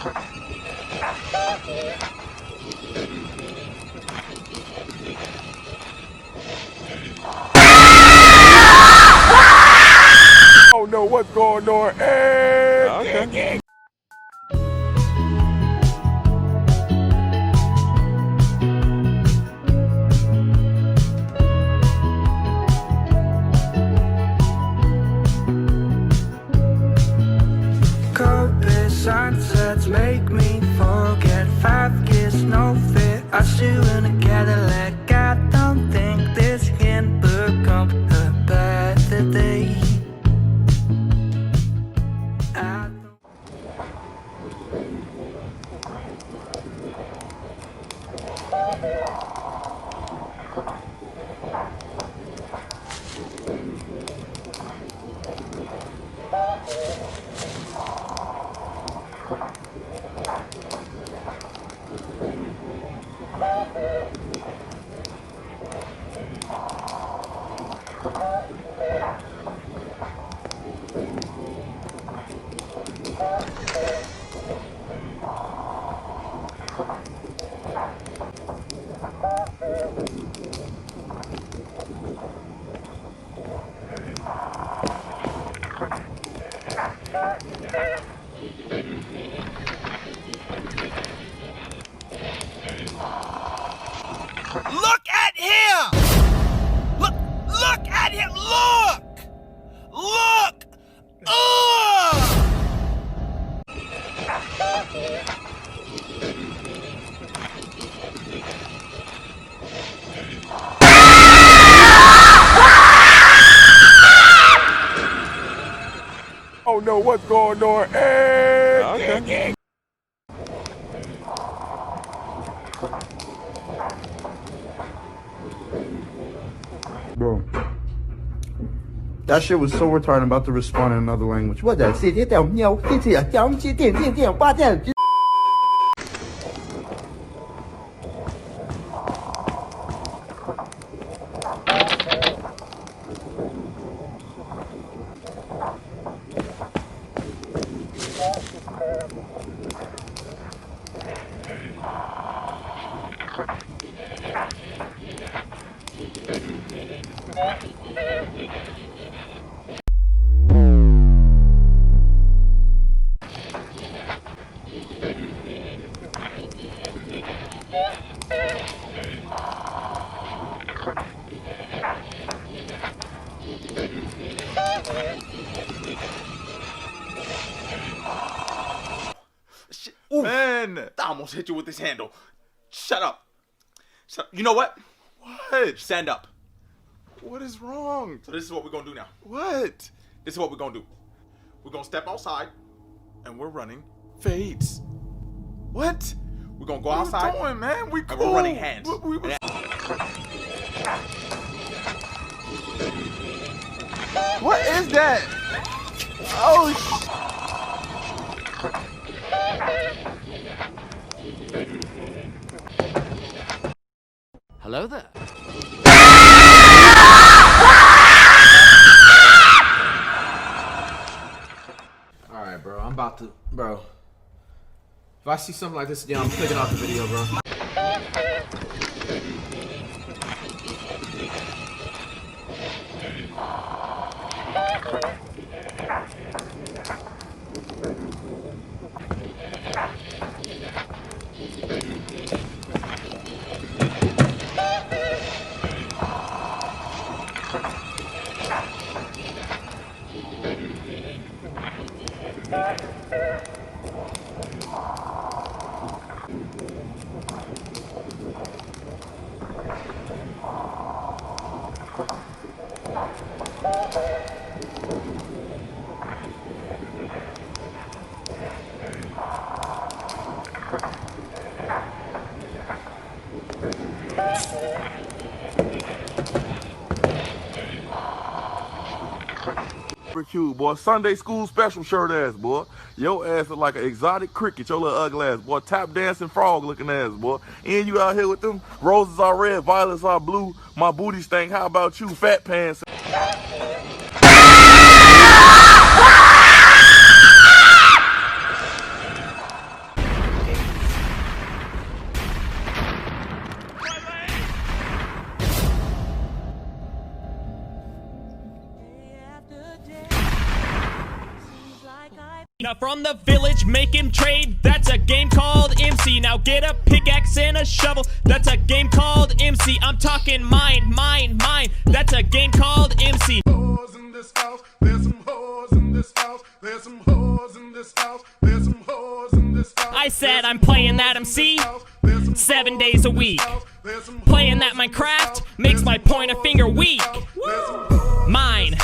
Oh no, what's going on? Hey, okay. Sunsets make me forget 5 years, no fear. I see you in a Cadillac. I don't think this can become a better day. Look at him! Look at him! Look! Look! Oh no, what's going on? Hey, okay. Bro, that shit was so retarded. I'm about to respond in another language. What the? Man, I almost hit you with this handle. Shut up. You know what? What? Stand up. What is wrong? So this is what we're gonna do now. What? This is what we're gonna do. We're gonna step outside and we're running Fades. What? We're gonna go What outside. you doing, man? We cool. And we're running hands. What is that? Oh, Hello there. Alright, bro. I'm about to... Bro. If I see something like this again, I'm clicking off the video, bro. cute, boy. Sunday school special shirt ass, boy. Your ass look like an exotic cricket, your little ugly ass, boy. Tap dancing frog looking ass, boy. And you out here with them roses are red, violets are blue. My booty stank. How about you, fat pants? Now from the village, make him trade. That's a game called MC. Now get a pickaxe and a shovel. That's a game called MC. I'm talking mine. That's a game called MC. Hoes in this house. There's some hoes in this house. There's some hoes in this house. There's some hoes in this house. I said I'm playing that MC 7 days a week. Playing that Minecraft makes my pointer finger weak. Mine.